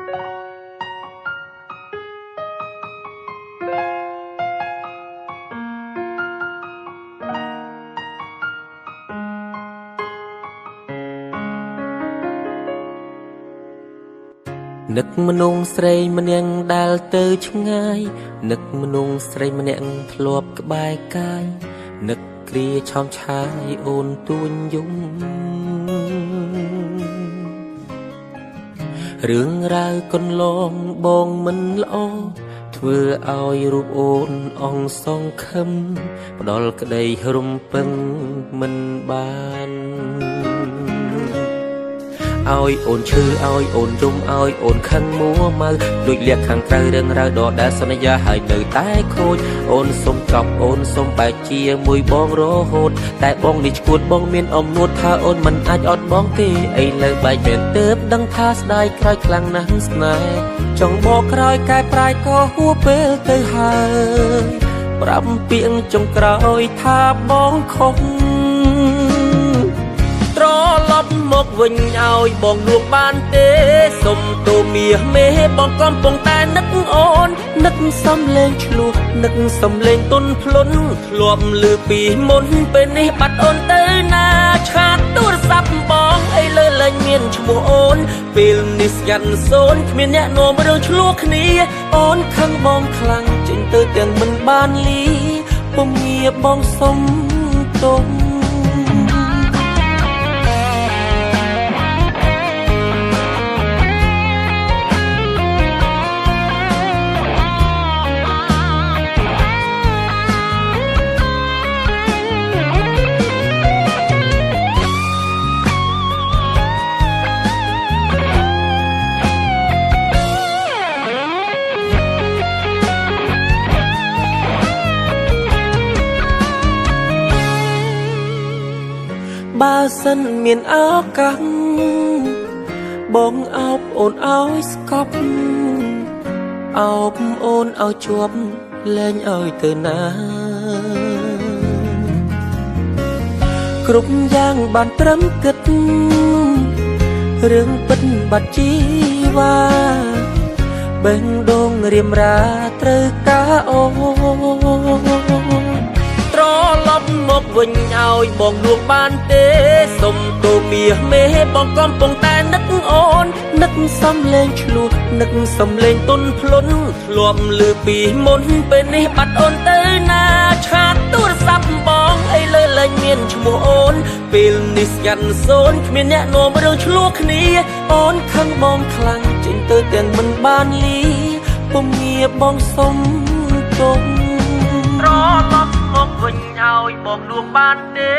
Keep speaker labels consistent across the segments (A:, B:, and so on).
A: នឹកមនុស្សស្រីម្នាក់ដែលទៅឆ្ងាយនឹកមនុស្សស្រីម្នាក់ធ្លាប់ក្បែរកាយនឹកគ្រាឆោមឆាយអូនទួញយំរឿងរ៉ាវកន្លងបងមិនល្អធ្វើឲ្យរូបអូនអងសងខឹមផ្ដល់ក្តីរំពឹងមិនបានឲ្យអូនឈឺឲ្យអូនយំឲ្យអូនខឹងមួម៉ៅដូចលៀកខាងក្រៅរឿងរ៉ាវដដែលសន្យាហើយនៅតែខូចអូនសុំចប់អូនសុំបែកជាមួយបងរហូតតែបងនេះឈួតបងមានអំនួតថាអូនមិនអាចអត់បងទេឥឡូវបែកមែនទើបដឹងថាស្ដាយក្រោយខ្លាំងណាស់ស្នេហ៍ចង់បកក្រោយកែប្រែក៏ហួពេលទៅហើយប្រាប់ពាក្យចុងក្រោយថាបងខុសត្រឡប់មកវិញឲ្យបងលួងបានទេសុំតូមាសមេបងកំពុងតែនឹកអូននឹកសំលេងឆ្លោះនឹកសំលេងទុនភ្លុនធ្លាប់លឺពីមុនពេលនេះបាត់អូនទៅណាឆាតទូរស័ព្ទបងអីលើលែងមានឈ្មោះអូនពេលនេះស្ងាត់សូនគ្មានអ្នកនាំរឿងឆ្លោះគ្នាអូនខឹងបងខ្លាំងចេញទៅទាំងមិនបានលីពុំងារបងសុំទុំបើសិនមានឱកាសបងអោបអូនឲ្យស្កប់អោបអូនឲ្យជាប់លែងឲ្យទៅណាគ្រប់យ៉ាងបានត្រឹមគិតរឿងពិតបាត់ជីវ៉ាបេះដូងរៀមរាត្រូវការអូត្រឡប់មកវិញឲ្យបងលួងបានទេសុំតូមាសមេបងកំពុងតែនឹកអូននឹកសំលេងឆ្លោះនឹកសំលេងទុនភ្លុនធ្លាប់លឺពីមុនពេលនេះបាត់អូនទៅណាឆាតទូរស័ព្ទបងអីលើលែងមានឈ្មោះអូនពេលនេះស្ងាត់សូនគ្មានអ្នកនាំរឿងឆ្លោះគ្នាអូនខឹងបងខ្លាំងចេញទៅទាំងមិនបានលីពុំងារបងសុំទុំត្រឡប់មកវិញឲ្យបងលួងបានទេ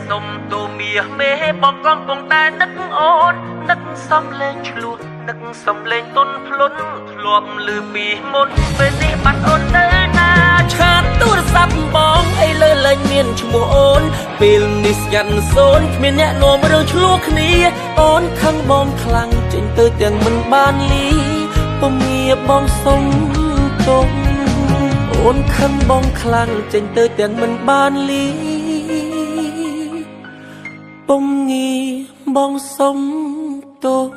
A: សុំតូមាសមេបងកំពុងតែនឹកអូននឹកសំលេងឆ្លោះនឹកសំលេងទុនភ្លុនធ្លាប់លឺពីមុនពេលនេះបាត់អូនទៅណាឆាតទូរស័ព្ទបងអីលើលែងមានឈ្មោះអូនពេលនេះស្ងាត់សូនគ្មានអ្នកនាំរឿងឆ្លោះគ្នាអូនខឹងបងខ្លាំងចេញទៅទាំងមិនបានលីពុំងារបងសុំទុំអូនខឹងបងខ្លាំងចេញទៅទាំងមិនបានលីពុំងារបងសុំទុំ